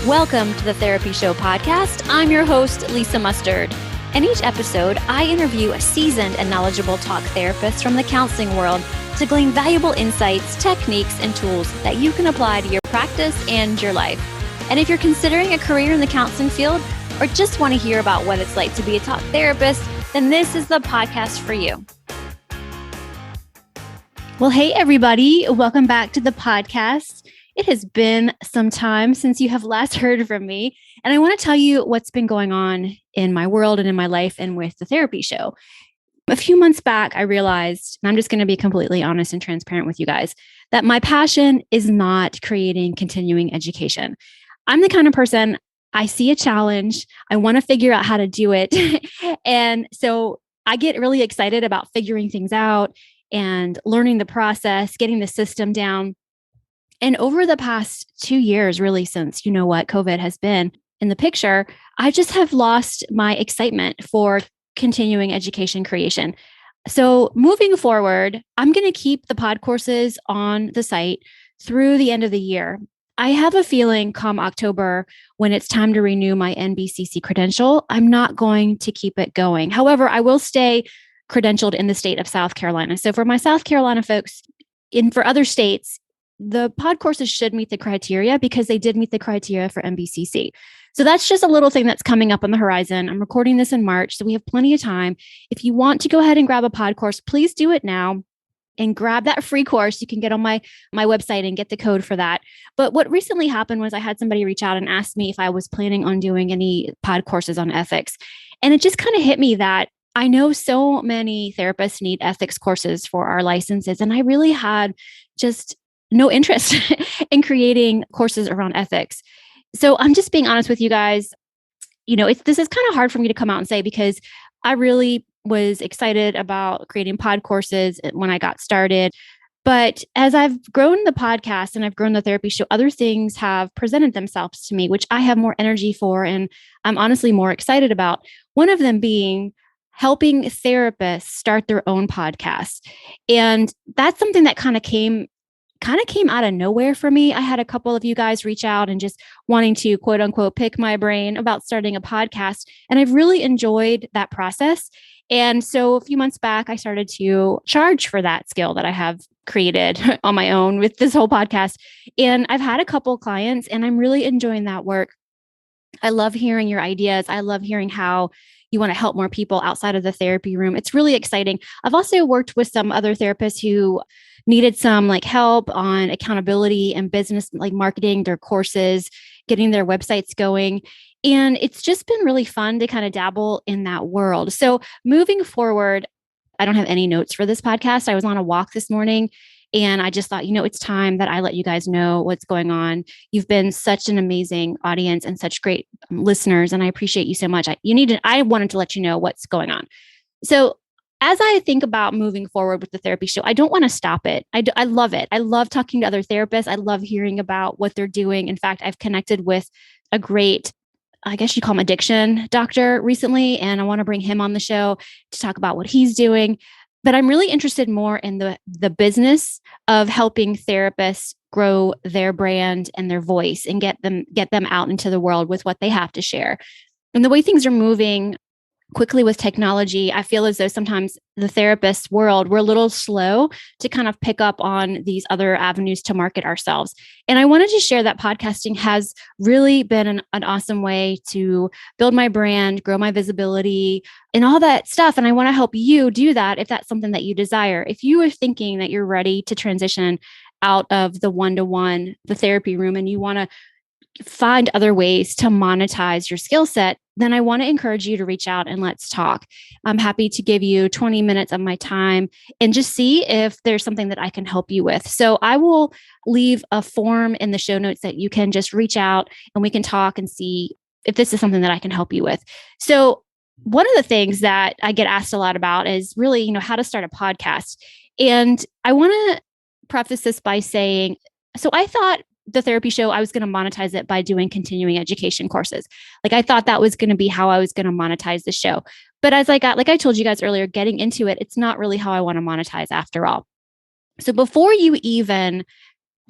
Welcome to the Therapy Show podcast. I'm your host, Lisa Mustard. In each episode, I interview a seasoned and knowledgeable talk therapist from the counseling world to glean valuable insights, techniques, and tools that you can apply to your practice and your life. And if you're considering a career in the counseling field or just want to hear about what it's like to be a talk therapist, then this is the podcast for you. Well, hey, everybody. Welcome back to the podcast. It has been some time since you have last heard from me, and I want to tell you what's been going on in my world and in my life and with the Therapy Show. A few months back, I realized, and I'm just going to be completely honest and transparent with you guys, that my passion is not creating continuing education. I'm the kind of person, I see a challenge, I want to figure out how to do it. And so I get really excited about figuring things out and learning the process, getting the system down. And over the past 2 years, really since, COVID has been in the picture, I just have lost my excitement for continuing education creation. So moving forward, I'm going to keep the pod courses on the site through the end of the year. I have a feeling come October, when it's time to renew my NBCC credential, I'm not going to keep it going. However, I will stay credentialed in the state of South Carolina. So for my South Carolina folks, for other states, the pod courses should meet the criteria because they did meet the criteria for NBCC. So that's just a little thing that's coming up on the horizon. I'm recording this in March, so we have plenty of time. If you want to go ahead and grab a pod course, please do it now and grab that free course. You can get on my website and get the code for that. But what recently happened was I had somebody reach out and ask me if I was planning on doing any pod courses on ethics. And it just kind of hit me that I know so many therapists need ethics courses for our licenses, and I really had just no interest in creating courses around ethics. So I'm just being honest with you guys. This is kind of hard for me to come out and say because I really was excited about creating pod courses when I got started. But as I've grown the podcast and I've grown the Therapy Show, other things have presented themselves to me, which I have more energy for and I'm honestly more excited about. One of them being helping therapists start their own podcasts. And that's something that kind of came out of nowhere for me. I had a couple of you guys reach out and just wanting to quote unquote pick my brain about starting a podcast. And I've really enjoyed that process. And so a few months back, I started to charge for that skill that I have created on my own with this whole podcast. And I've had a couple clients and I'm really enjoying that work. I love hearing your ideas. I love hearing how you want to help more people outside of the therapy room. It's really exciting. I've also worked with some other therapists who needed some help on accountability and business, marketing their courses, getting their websites going. And it's just been really fun to kind of dabble in that world. So moving forward, I don't have any notes for this podcast. I was on a walk this morning and I just thought, it's time that I let you guys know what's going on. You've been such an amazing audience and such great listeners, and I appreciate you so much. I wanted to let you know what's going on. So as I think about moving forward with the Therapy Show, I don't want to stop it. I love it. I love talking to other therapists. I love hearing about what they're doing. In fact, I've connected with a great, I guess you call him addiction doctor recently, and I want to bring him on the show to talk about what he's doing. But I'm really interested more in the business of helping therapists grow their brand and their voice and get them out into the world with what they have to share. And the way things are moving quickly with technology, I feel as though sometimes the therapist world, we're a little slow to kind of pick up on these other avenues to market ourselves. And I wanted to share that podcasting has really been an awesome way to build my brand, grow my visibility, and all that stuff. And I want to help you do that if that's something that you desire. If you are thinking that you're ready to transition out of the one-to-one, the therapy room, and you want to find other ways to monetize your skill set, then I want to encourage you to reach out and let's talk. I'm happy to give you 20 minutes of my time and just see if there's something that I can help you with. So I will leave a form in the show notes that you can just reach out and we can talk and see if this is something that I can help you with. So one of the things that I get asked a lot about is really, how to start a podcast. And I want to preface this by saying, so I thought the Therapy Show, I was going to monetize it by doing continuing education courses. I thought that was going to be how I was going to monetize the show. But as I told you guys earlier, getting into it, it's not really how I want to monetize after all. So before you even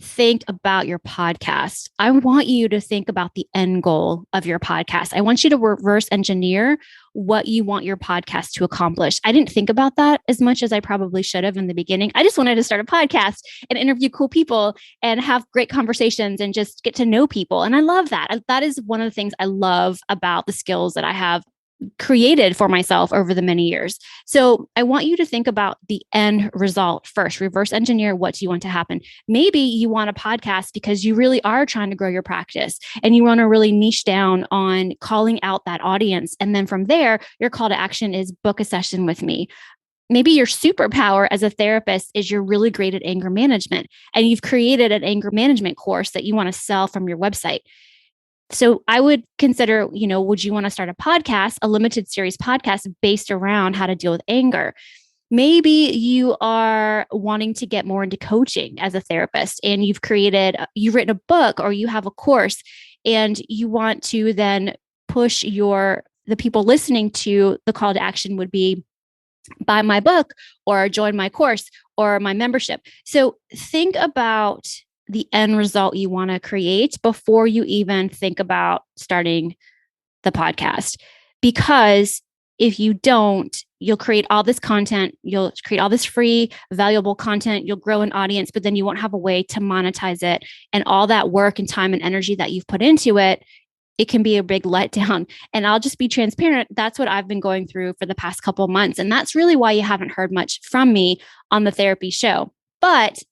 think about your podcast. I want you to think about the end goal of your podcast. I want you to reverse engineer what you want your podcast to accomplish. I didn't think about that as much as I probably should have in the beginning. I just wanted to start a podcast and interview cool people and have great conversations and just get to know people. And I love that. That is one of the things I love about the skills that I have created for myself over the many years. So I want you to think about the end result first, reverse engineer what do you want to happen. Maybe you want a podcast because you really are trying to grow your practice and you want to really niche down on calling out that audience. And then from there, your call to action is book a session with me. Maybe your superpower as a therapist is you're really great at anger management and you've created an anger management course that you want to sell from your website. So I would consider, would you want to start a podcast, a limited series podcast based around how to deal with anger? Maybe you are wanting to get more into coaching as a therapist and you've written a book or you have a course and you want to then push the people listening to the call to action would be buy my book or join my course or my membership. So think about the end result you want to create before you even think about starting the podcast. Because if you don't, you'll create all this content, you'll create all this free, valuable content, you'll grow an audience, but then you won't have a way to monetize it. And all that work and time and energy that you've put into it, it can be a big letdown. And I'll just be transparent. That's what I've been going through for the past couple of months. And that's really why you haven't heard much from me on the therapy show. But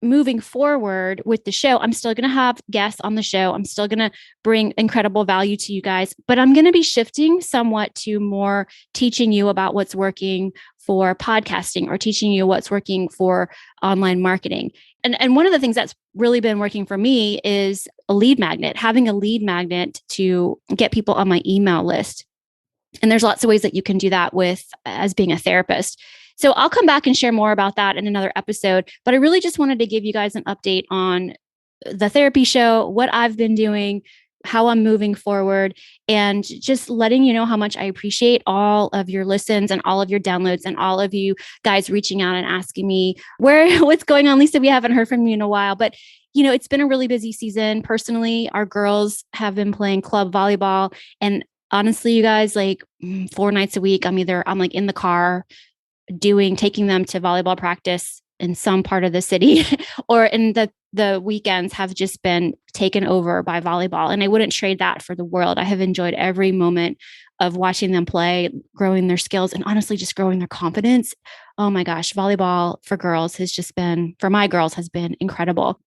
moving forward with the show, I'm still going to have guests on the show. I'm still going to bring incredible value to you guys, but I'm going to be shifting somewhat to more teaching you about what's working for podcasting or teaching you what's working for online marketing. And one of the things that's really been working for me is a lead magnet, having a lead magnet to get people on my email list. And there's lots of ways that you can do that as being a therapist. So I'll come back and share more about that in another episode, but I really just wanted to give you guys an update on the therapy show, what I've been doing, how I'm moving forward, and just letting you know how much I appreciate all of your listens and all of your downloads and all of you guys reaching out and asking me what's going on. Lisa, we haven't heard from you in a while, but it's been a really busy season. Personally, our girls have been playing club volleyball, and honestly, you guys, like 4 nights a week, I'm like in the car taking them to volleyball practice in some part of the city or in the weekends have just been taken over by volleyball. And I wouldn't trade that for the world. I have enjoyed every moment of watching them play, growing their skills, and honestly, just growing their confidence. Oh my gosh, volleyball for girls for my girls has been incredible.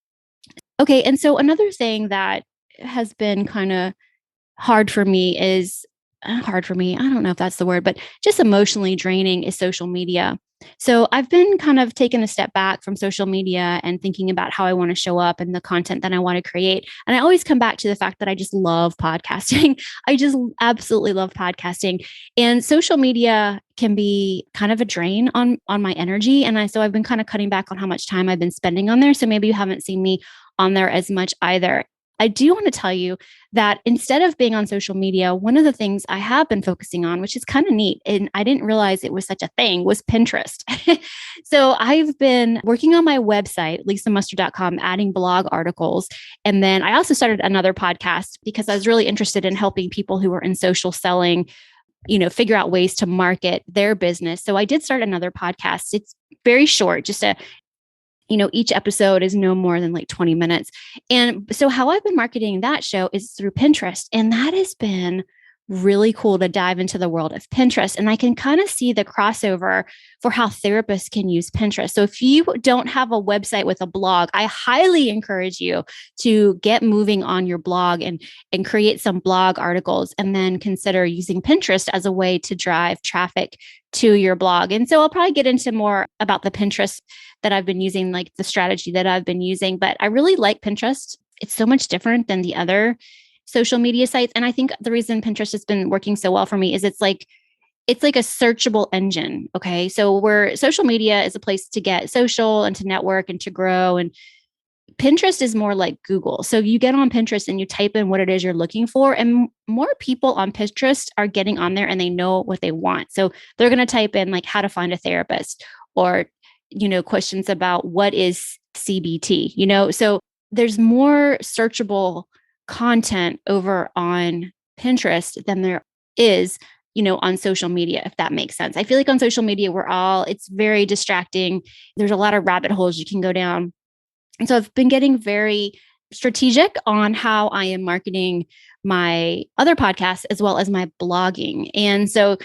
Okay. And so another thing that has been kind of hard for me, I don't know if that's the word, but just emotionally draining is social media. So I've been kind of taking a step back from social media and thinking about how I want to show up and the content that I want to create. And I always come back to the fact that I just love podcasting. I just absolutely love podcasting. And social media can be kind of a drain on my energy. And so I've been kind of cutting back on how much time I've been spending on there. So maybe you haven't seen me on there as much either. I do want to tell you that instead of being on social media, one of the things I have been focusing on, which is kind of neat, and I didn't realize it was such a thing, was Pinterest. So I've been working on my website, lisamustard.com, adding blog articles. And then I also started another podcast because I was really interested in helping people who are in social selling, figure out ways to market their business. So I did start another podcast. It's very short, just each episode is no more than like 20 minutes. And so how I've been marketing that show is through Pinterest. And that has been really cool to dive into the world of Pinterest. And I can kind of see the crossover for how therapists can use Pinterest. So if you don't have a website with a blog, I highly encourage you to get moving on your blog and create some blog articles, and then consider using Pinterest as a way to drive traffic to your blog. And so I'll probably get into more about the Pinterest that I've been using, like the strategy that I've been using, but I really like Pinterest. It's so much different than the other social media sites. And I think the reason Pinterest has been working so well for me is it's like a searchable engine. Okay. So where social media is a place to get social and to network and to grow, and Pinterest is more like Google. So you get on Pinterest and you type in what it is you're looking for, and more people on Pinterest are getting on there and they know what they want. So they're going to type in like how to find a therapist, or questions about what is CBT, So there's more searchable content over on Pinterest than there is, on social media, if that makes sense. I feel like on social media, it's very distracting. There's a lot of rabbit holes you can go down. And so I've been getting very strategic on how I am marketing my other podcasts as well as my blogging. And so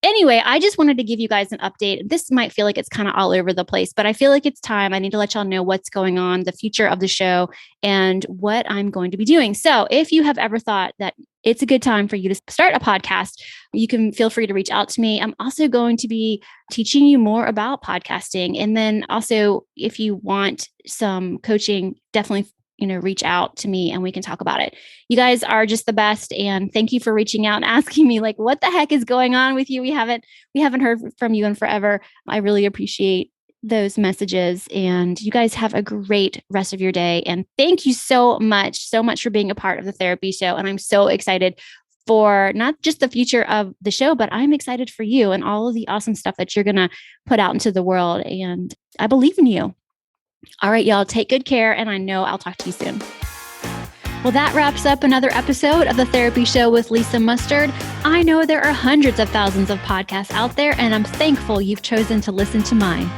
anyway, I just wanted to give you guys an update. This might feel like it's kind of all over the place, but I feel like it's time. I need to let y'all know what's going on, the future of the show, and what I'm going to be doing. So if you have ever thought that it's a good time for you to start a podcast, you can feel free to reach out to me. I'm also going to be teaching you more about podcasting. And then also, if you want some coaching, definitely reach out to me and we can talk about it. You guys are just the best. And thank you for reaching out and asking me like, what the heck is going on with you? We haven't heard from you in forever. I really appreciate those messages, and you guys have a great rest of your day. And thank you so much for being a part of the Therapy Show. And I'm so excited for not just the future of the show, but I'm excited for you and all of the awesome stuff that you're going to put out into the world. And I believe in you. All right, y'all, take good care, and I know I'll talk to you soon. Well, that wraps up another episode of The Therapy Show with Lisa Mustard. I know there are hundreds of thousands of podcasts out there, and I'm thankful you've chosen to listen to mine.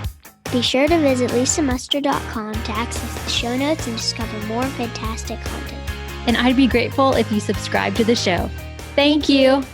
Be sure to visit lisamustard.com to access the show notes and discover more fantastic content. And I'd be grateful if you subscribe to the show. Thank you.